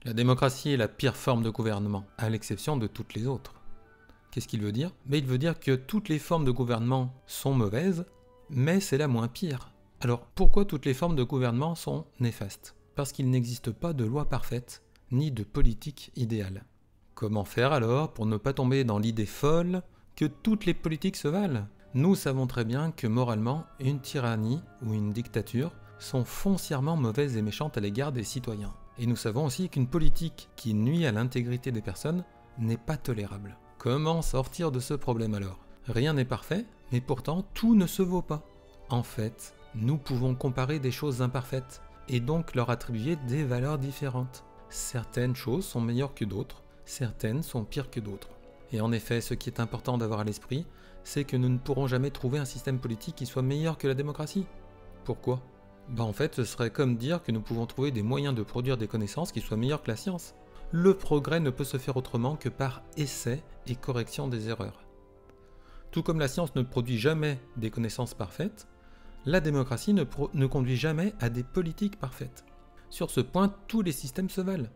La démocratie est la pire forme de gouvernement, à l'exception de toutes les autres. Qu'est-ce qu'il veut dire? Il veut dire que toutes les formes de gouvernement sont mauvaises, mais c'est la moins pire. Alors pourquoi toutes les formes de gouvernement sont néfastes? Parce qu'il n'existe pas de loi parfaite, ni de politique idéale. Comment faire alors pour ne pas tomber dans l'idée folle que toutes les politiques se valent? Nous savons très bien que moralement, une tyrannie ou une dictature sont foncièrement mauvaises et méchantes à l'égard des citoyens. Et nous savons aussi qu'une politique qui nuit à l'intégrité des personnes n'est pas tolérable. Comment sortir de ce problème alors? Rien n'est parfait, mais pourtant tout ne se vaut pas. En fait, nous pouvons comparer des choses imparfaites, et donc leur attribuer des valeurs différentes. Certaines choses sont meilleures que d'autres, certaines sont pires que d'autres. Et en effet, ce qui est important d'avoir à l'esprit, c'est que nous ne pourrons jamais trouver un système politique qui soit meilleur que la démocratie. Pourquoi? En fait, ce serait comme dire que nous pouvons trouver des moyens de produire des connaissances qui soient meilleurs que la science. Le progrès ne peut se faire autrement que par essai et correction des erreurs. Tout comme la science ne produit jamais des connaissances parfaites, la démocratie ne conduit jamais à des politiques parfaites. Sur ce point, tous les systèmes se valent.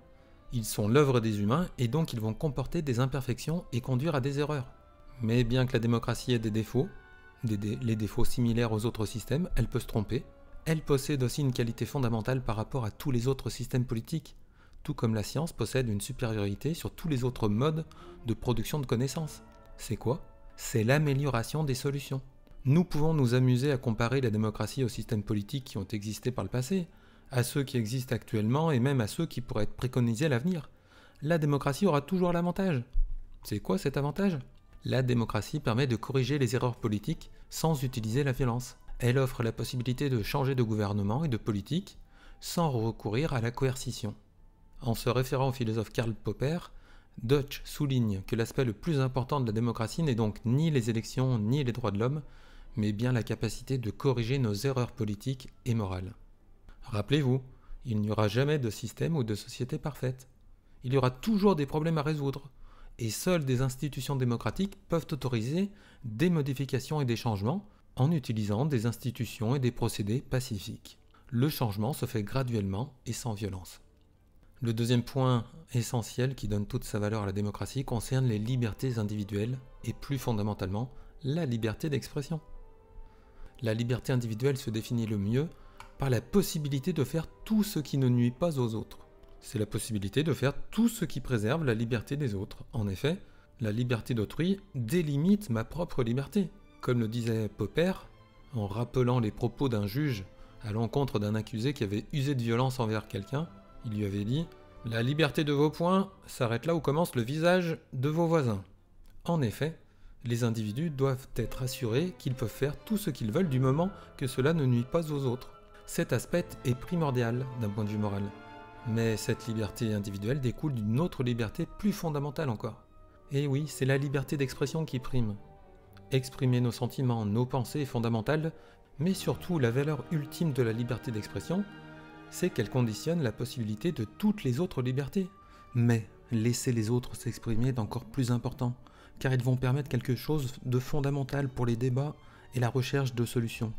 Ils sont l'œuvre des humains et donc ils vont comporter des imperfections et conduire à des erreurs. Mais bien que la démocratie ait des défauts, les défauts similaires aux autres systèmes, elle peut se tromper. Elle possède aussi une qualité fondamentale par rapport à tous les autres systèmes politiques, tout comme la science possède une supériorité sur tous les autres modes de production de connaissances. C'est quoi? C'est l'amélioration des solutions. Nous pouvons nous amuser à comparer la démocratie aux systèmes politiques qui ont existé par le passé, à ceux qui existent actuellement et même à ceux qui pourraient être préconisés à l'avenir. La démocratie aura toujours l'avantage. C'est quoi cet avantage? La démocratie permet de corriger les erreurs politiques sans utiliser la violence. Elle offre la possibilité de changer de gouvernement et de politique sans recourir à la coercition. En se référant au philosophe Karl Popper, Deutsch souligne que l'aspect le plus important de la démocratie n'est donc ni les élections ni les droits de l'homme, mais bien la capacité de corriger nos erreurs politiques et morales. Rappelez-vous, il n'y aura jamais de système ou de société parfaite. Il y aura toujours des problèmes à résoudre, et seules des institutions démocratiques peuvent autoriser des modifications et des changements en utilisant des institutions et des procédés pacifiques. Le changement se fait graduellement et sans violence. Le deuxième point essentiel qui donne toute sa valeur à la démocratie concerne les libertés individuelles et plus fondamentalement la liberté d'expression. La liberté individuelle se définit le mieux par la possibilité de faire tout ce qui ne nuit pas aux autres. C'est la possibilité de faire tout ce qui préserve la liberté des autres. En effet, la liberté d'autrui délimite ma propre liberté. Comme le disait Popper, en rappelant les propos d'un juge à l'encontre d'un accusé qui avait usé de violence envers quelqu'un, il lui avait dit « La liberté de vos poings s'arrête là où commence le visage de vos voisins. » En effet, les individus doivent être assurés qu'ils peuvent faire tout ce qu'ils veulent du moment que cela ne nuit pas aux autres. Cet aspect est primordial d'un point de vue moral. Mais cette liberté individuelle découle d'une autre liberté plus fondamentale encore. Et oui, c'est la liberté d'expression qui prime. Exprimer nos sentiments, nos pensées est fondamental, mais surtout la valeur ultime de la liberté d'expression, c'est qu'elle conditionne la possibilité de toutes les autres libertés. Mais laisser les autres s'exprimer est encore plus important, car ils vont permettre quelque chose de fondamental pour les débats et la recherche de solutions.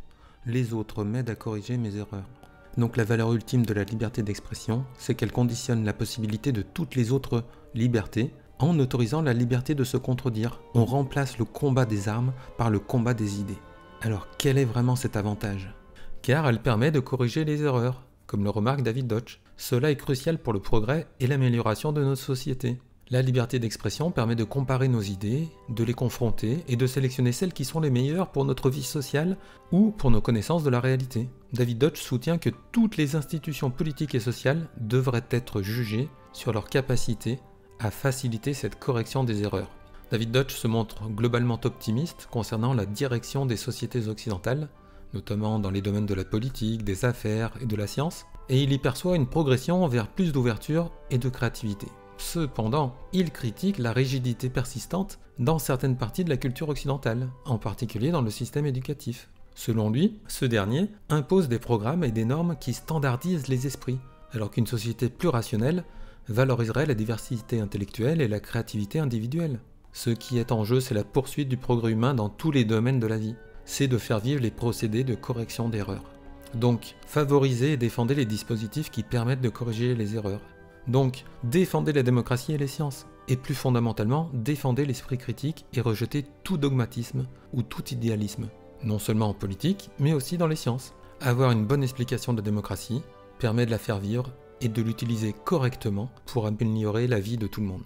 Les autres m'aident à corriger mes erreurs. Donc la valeur ultime de la liberté d'expression, c'est qu'elle conditionne la possibilité de toutes les autres libertés, en autorisant la liberté de se contredire. On remplace le combat des armes par le combat des idées. Alors quel est vraiment cet avantage? Car elle permet de corriger les erreurs, comme le remarque David Deutsch. Cela est crucial pour le progrès et l'amélioration de notre société. La liberté d'expression permet de comparer nos idées, de les confronter et de sélectionner celles qui sont les meilleures pour notre vie sociale ou pour nos connaissances de la réalité. David Deutsch soutient que toutes les institutions politiques et sociales devraient être jugées sur leur capacité à faciliter cette correction des erreurs. David Deutsch se montre globalement optimiste concernant la direction des sociétés occidentales, notamment dans les domaines de la politique, des affaires et de la science, et il y perçoit une progression vers plus d'ouverture et de créativité. Cependant, il critique la rigidité persistante dans certaines parties de la culture occidentale, en particulier dans le système éducatif. Selon lui, ce dernier impose des programmes et des normes qui standardisent les esprits, alors qu'une société plus rationnelle valoriserait la diversité intellectuelle et la créativité individuelle. Ce qui est en jeu, c'est la poursuite du progrès humain dans tous les domaines de la vie. C'est de faire vivre les procédés de correction d'erreurs. Donc, favorisez et défendez les dispositifs qui permettent de corriger les erreurs. Donc, défendez la démocratie et les sciences. Et plus fondamentalement, défendez l'esprit critique et rejetez tout dogmatisme ou tout idéalisme. Non seulement en politique, mais aussi dans les sciences. Avoir une bonne explication de la démocratie permet de la faire vivre et de l'utiliser correctement pour améliorer la vie de tout le monde.